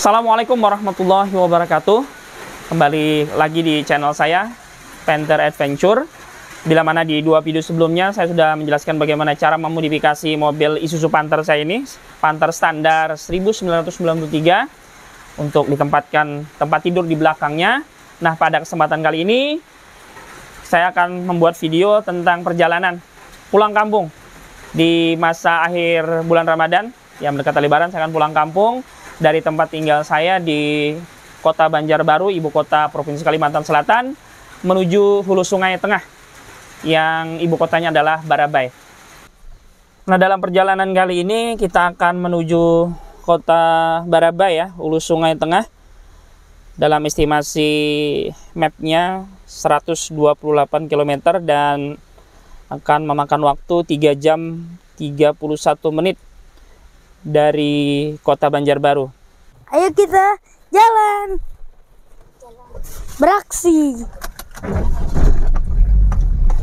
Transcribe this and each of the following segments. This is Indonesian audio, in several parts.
Assalamualaikum warahmatullahi wabarakatuh. Kembali lagi di channel saya, Panther Adventure. Bila mana di dua video sebelumnya saya sudah menjelaskan bagaimana cara memodifikasi mobil Isuzu Panther saya ini, Panther standar 1993, untuk ditempatkan tempat tidur di belakangnya. Nah, pada kesempatan kali ini saya akan membuat video tentang perjalanan pulang kampung di masa akhir bulan Ramadan yang mendekati Lebaran. Saya akan pulang kampung dari tempat tinggal saya di Kota Banjarbaru, ibu kota Provinsi Kalimantan Selatan, menuju hulu Sungai Tengah, yang ibu kotanya adalah Barabai. Nah, dalam perjalanan kali ini kita akan menuju Kota Barabai ya, hulu Sungai Tengah. Dalam estimasi mapnya 128 km dan akan memakan waktu 3 jam 31 menit dari Kota Banjarbaru. Ayo kita jalan. Beraksi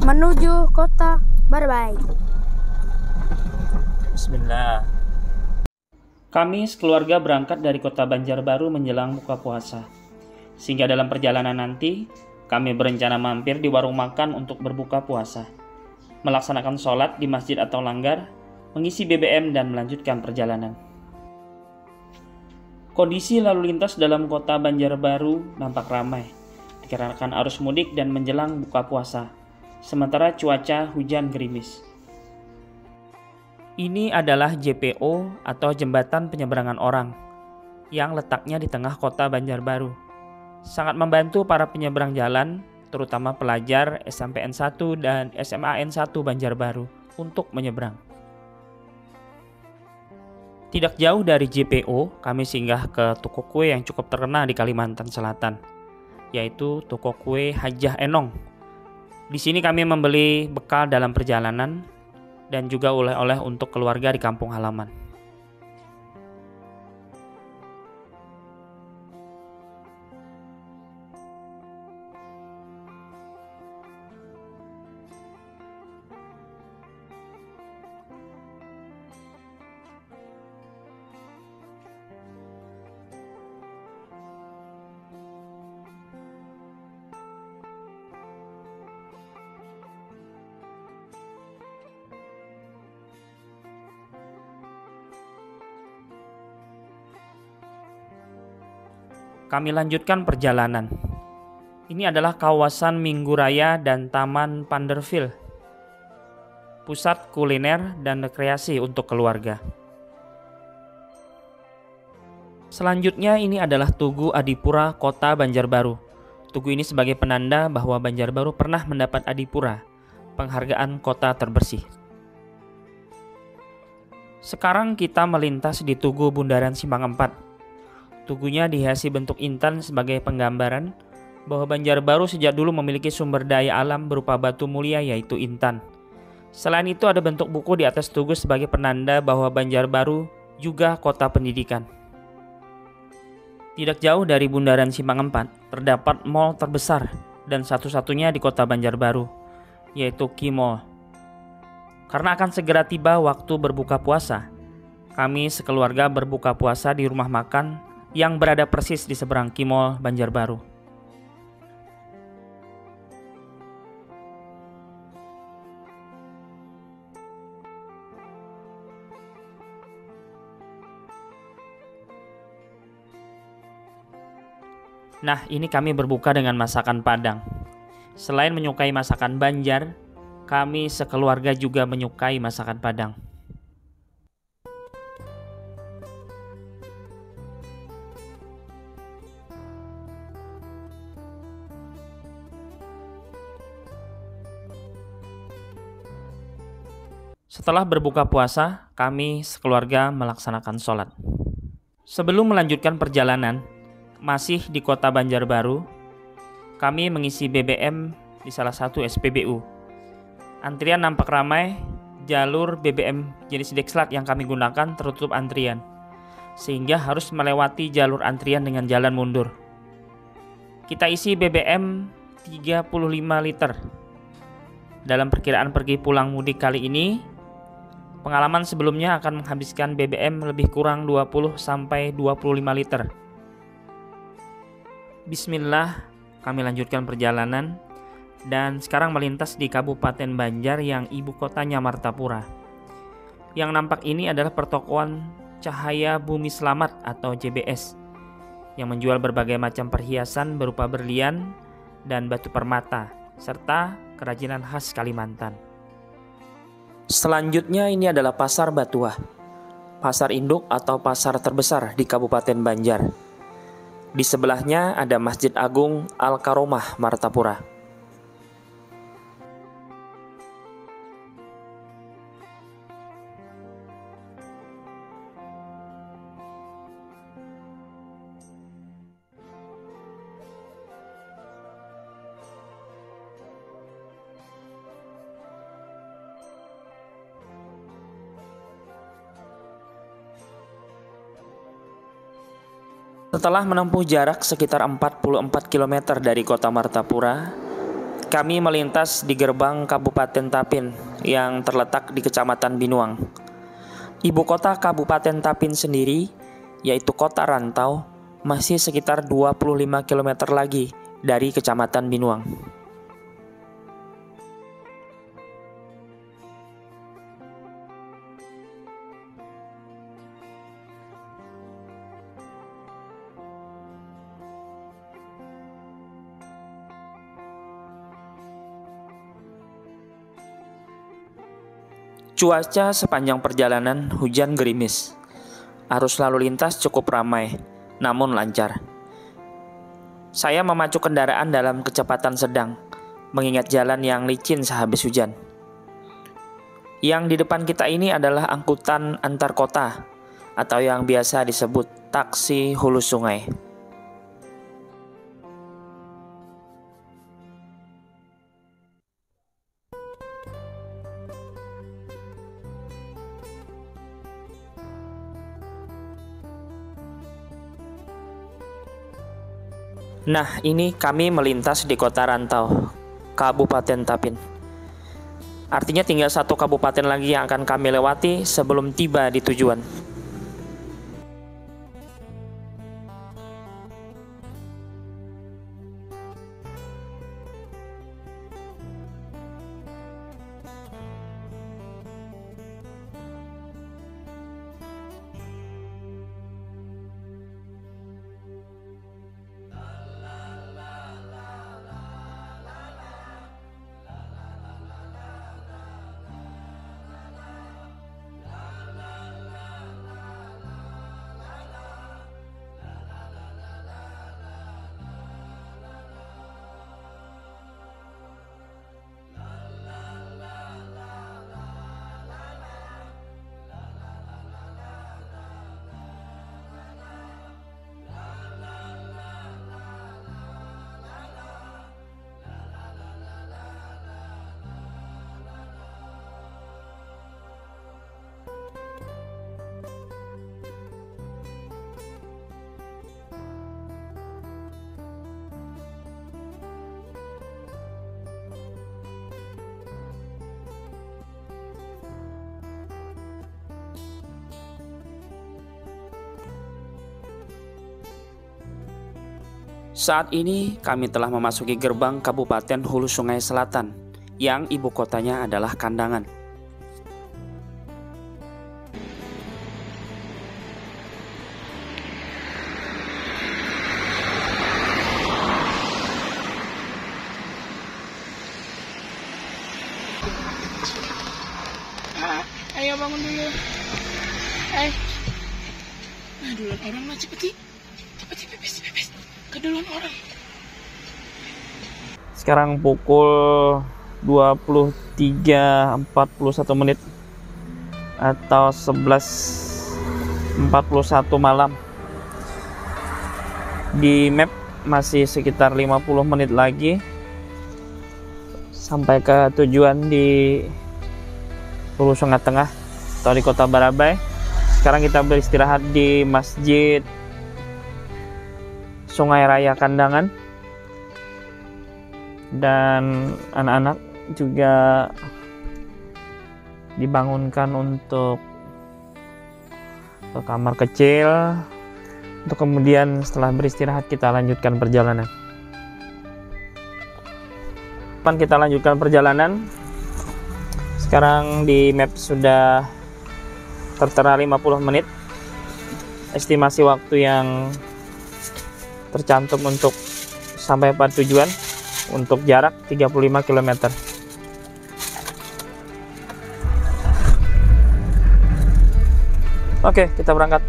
menuju Kota Barabai. Bismillah. Kami sekeluarga berangkat dari Kota Banjarbaru menjelang buka puasa. Sehingga dalam perjalanan nanti kami berencana mampir di warung makan untuk berbuka puasa, melaksanakan sholat di masjid atau langgar, mengisi BBM dan melanjutkan perjalanan. Kondisi lalu lintas dalam Kota Banjarbaru nampak ramai dikarenakan arus mudik dan menjelang buka puasa, sementara cuaca hujan gerimis. Ini adalah JPO atau Jembatan Penyeberangan Orang yang letaknya di tengah Kota Banjarbaru. Sangat membantu para penyeberang jalan, terutama pelajar SMPN 1 dan SMAN 1 Banjarbaru untuk menyeberang. Tidak jauh dari JPO, kami singgah ke toko kue yang cukup terkenal di Kalimantan Selatan, yaitu toko kue Hajah Enong. Di sini kami membeli bekal dalam perjalanan dan juga oleh-oleh untuk keluarga di kampung halaman. Kami lanjutkan perjalanan. Ini adalah kawasan Minggu Raya dan Taman Panderville, pusat kuliner dan rekreasi untuk keluarga. Selanjutnya ini adalah Tugu Adipura Kota Banjarbaru. Tugu ini sebagai penanda bahwa Banjarbaru pernah mendapat Adipura, penghargaan kota terbersih. Sekarang kita melintas di Tugu Bundaran Simpang 4. Tugunya dihiasi bentuk intan sebagai penggambaran bahwa Banjarbaru sejak dulu memiliki sumber daya alam berupa batu mulia yaitu intan. Selain itu ada bentuk buku di atas tugu sebagai penanda bahwa Banjarbaru juga kota pendidikan. Tidak jauh dari Bundaran Simpang 4 terdapat mall terbesar dan satu-satunya di Kota Banjarbaru, yaitu Ki-Mall. Karena akan segera tiba waktu berbuka puasa, kami sekeluarga berbuka puasa di rumah makan yang berada persis di seberang Ki-Mall Banjarbaru. Nah, ini kami berbuka dengan masakan Padang. Selain menyukai masakan Banjar, kami sekeluarga juga menyukai masakan Padang. Setelah berbuka puasa, kami sekeluarga melaksanakan sholat. Sebelum melanjutkan perjalanan, masih di kota Banjarbaru, kami mengisi BBM di salah satu SPBU. Antrian nampak ramai, jalur BBM jenis Dexlat yang kami gunakan tertutup antrian, sehingga harus melewati jalur antrian dengan jalan mundur. Kita isi BBM 35 liter. Dalam perkiraan pergi pulang mudik kali ini, pengalaman sebelumnya akan menghabiskan BBM lebih kurang 20-25 liter. Bismillah, kami lanjutkan perjalanan dan sekarang melintas di Kabupaten Banjar yang ibu kotanya Martapura. Yang nampak ini adalah pertokoan Cahaya Bumi Selamat atau JBS yang menjual berbagai macam perhiasan berupa berlian dan batu permata serta kerajinan khas Kalimantan. Selanjutnya ini adalah Pasar Batuah, pasar induk atau pasar terbesar di Kabupaten Banjar. Di sebelahnya ada Masjid Agung Al-Karomah Martapura. Setelah menempuh jarak sekitar 44 km dari kota Martapura, kami melintas di gerbang Kabupaten Tapin yang terletak di Kecamatan Binuang. Ibu kota Kabupaten Tapin sendiri, yaitu Kota Rantau, masih sekitar 25 km lagi dari Kecamatan Binuang. Cuaca sepanjang perjalanan hujan gerimis. Arus lalu lintas cukup ramai, namun lancar. Saya memacu kendaraan dalam kecepatan sedang, mengingat jalan yang licin sehabis hujan. Yang di depan kita ini adalah angkutan antar kota, atau yang biasa disebut taksi hulu sungai. Nah, ini kami melintas di Kota Rantau, Kabupaten Tapin. Artinya tinggal satu kabupaten lagi yang akan kami lewati sebelum tiba di tujuan. Saat ini kami telah memasuki gerbang Kabupaten Hulu Sungai Selatan, yang ibu kotanya adalah Kandangan. Ayo bangun dulu. Duluan orang lah, cepet pipis. Keduluan orang. Sekarang pukul 23.41 menit. atau 11.41 malam. Di map masih sekitar 50 menit lagi sampai ke tujuan di Hulu Sungai Tengah atau di Kota Barabai. Sekarang kita beristirahat di Masjid Sungai Raya Kandangan, dan anak-anak juga dibangunkan untuk ke kamar kecil untuk kemudian setelah beristirahat kita lanjutkan perjalanan. Kita lanjutkan perjalanan. Sekarang di map sudah tertera 50 menit. Estimasi waktu yang tercantum untuk sampai pada tujuan untuk jarak 35 km. Oke, kita berangkat.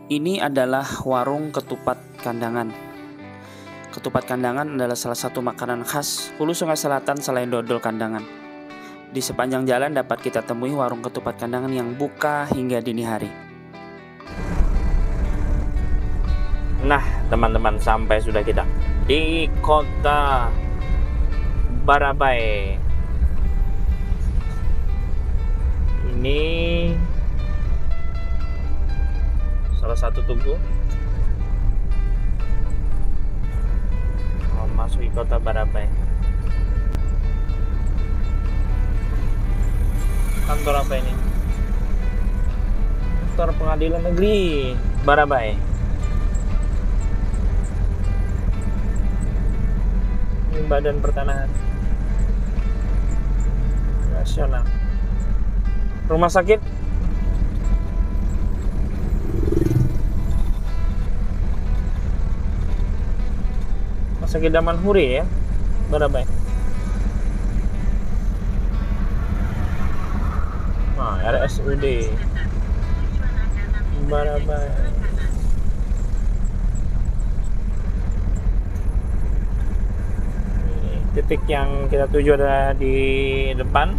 Ini adalah warung ketupat kandangan. Ketupat kandangan adalah salah satu makanan khas Hulu Sungai Selatan selain dodol kandangan. Di sepanjang jalan dapat kita temui warung ketupat kandangan yang buka hingga dini hari. Nah, teman-teman, sampai sudah kita di Kota Barabai. Ini salah satu tugu memasuki Kota Barabai. Kantor apa ini? Kantor Pengadilan Negeri Barabai. Ini Badan Pertanahan Nasional. Rumah sakit Sakit Daman Huri ya, Barabai. Nah, RSUD Barabai. Ini titik yang kita tuju ada di depan,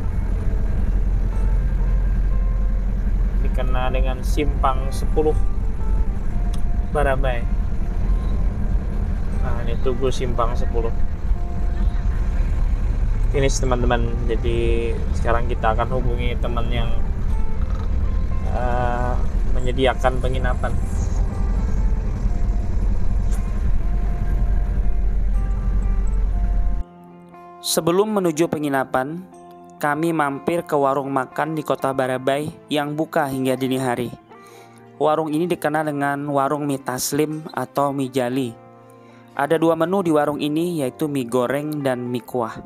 dikenal dengan Simpang 10 Barabai. Nah, ini tugu Simpang 10. Ini teman-teman, jadi sekarang kita akan hubungi teman yang menyediakan penginapan. Sebelum menuju penginapan, kami mampir ke warung makan di Kota Barabai yang buka hingga dini hari. Warung ini dikenal dengan warung mie taslim atau mie jali. Ada dua menu di warung ini, yaitu mie goreng dan mie kuah.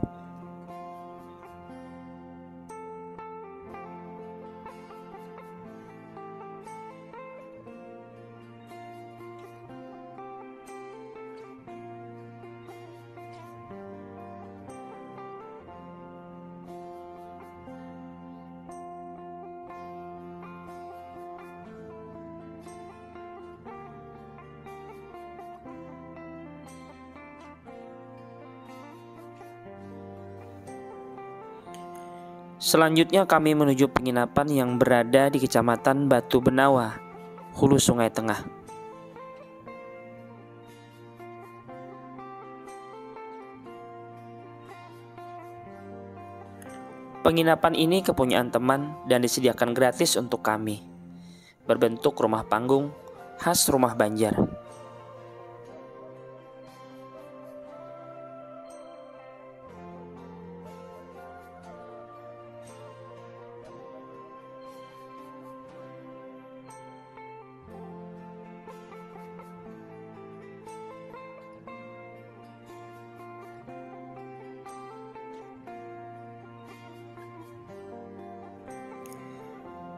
Selanjutnya kami menuju penginapan yang berada di Kecamatan Batu Benawa, Hulu Sungai Tengah. Penginapan ini kepunyaan teman dan disediakan gratis untuk kami. Berbentuk rumah panggung, khas rumah Banjar.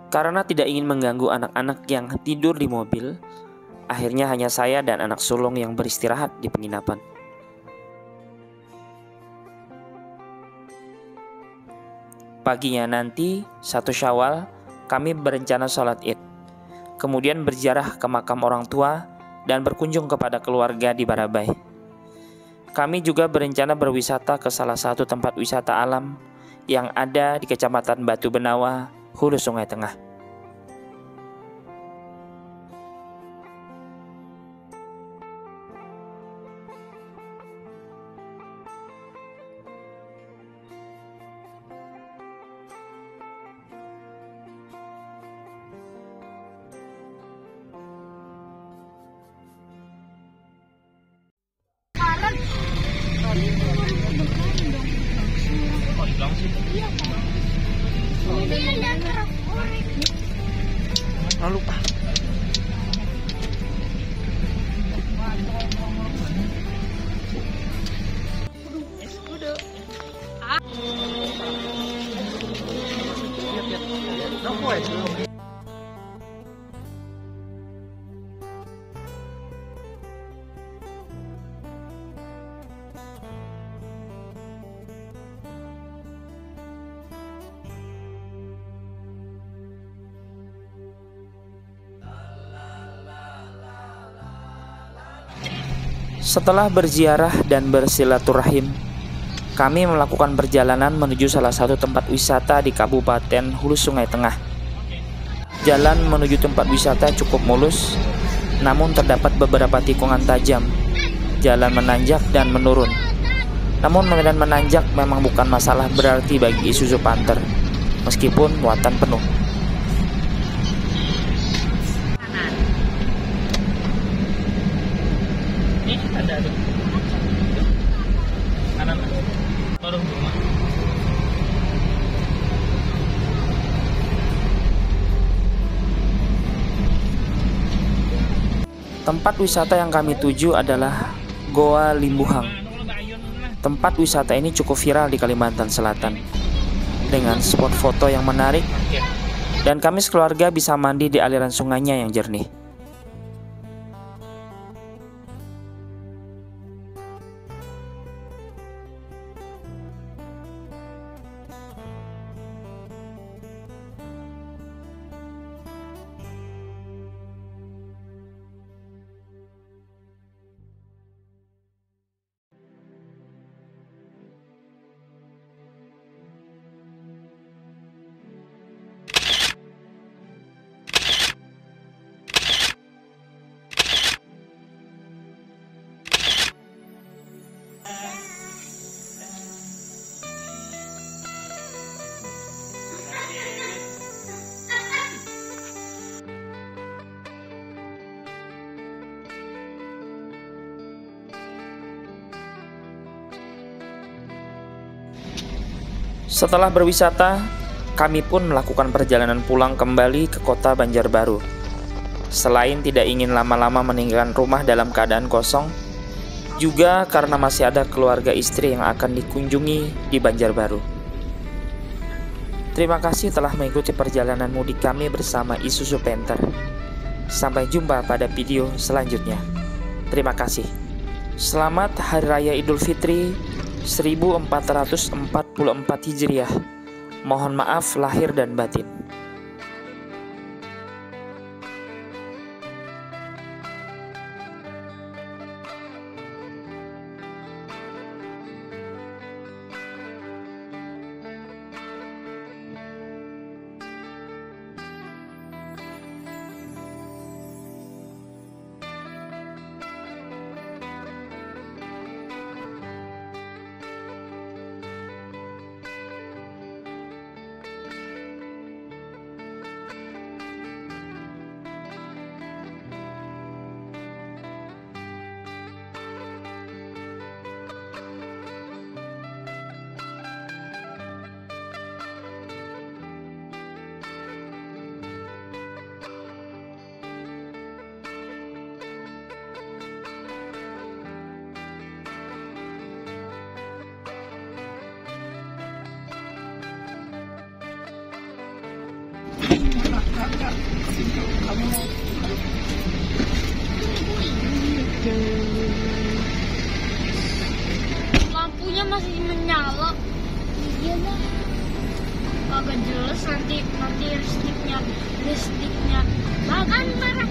Karena tidak ingin mengganggu anak-anak yang tidur di mobil, akhirnya hanya saya dan anak sulung yang beristirahat di penginapan. Paginya nanti, 1 Syawal, kami berencana sholat Id. Kemudian berziarah ke makam orang tua dan berkunjung kepada keluarga di Barabai. Kami juga berencana berwisata ke salah satu tempat wisata alam yang ada di Kecamatan Batu Benawa, Hulu Sungai Tengah. Lupa. Setelah berziarah dan bersilaturahim, kami melakukan perjalanan menuju salah satu tempat wisata di Kabupaten Hulu Sungai Tengah. Jalan menuju tempat wisata cukup mulus, namun terdapat beberapa tikungan tajam. Jalan menanjak dan menurun. Namun medan menanjak memang bukan masalah berarti bagi Isuzu Panther, meskipun muatan penuh. Ada kanan turun rumah. Tempat wisata yang kami tuju adalah Goa Limbuhang. Tempat wisata ini cukup viral di Kalimantan Selatan dengan spot foto yang menarik, dan kami sekeluarga bisa mandi di aliran sungainya yang jernih. Setelah berwisata, kami pun melakukan perjalanan pulang kembali ke kota Banjarbaru. Selain tidak ingin lama-lama meninggalkan rumah dalam keadaan kosong, juga karena masih ada keluarga istri yang akan dikunjungi di Banjarbaru. Terima kasih telah mengikuti perjalanan mudik kami bersama Isuzu Panther. Sampai jumpa pada video selanjutnya. Terima kasih. Selamat Hari Raya Idul Fitri 1444 Hijriah. Mohon maaf lahir dan batin. Kak, kamu lampunya masih menyala. Iya lah. Kagak jelas nanti listriknya bahkan merah.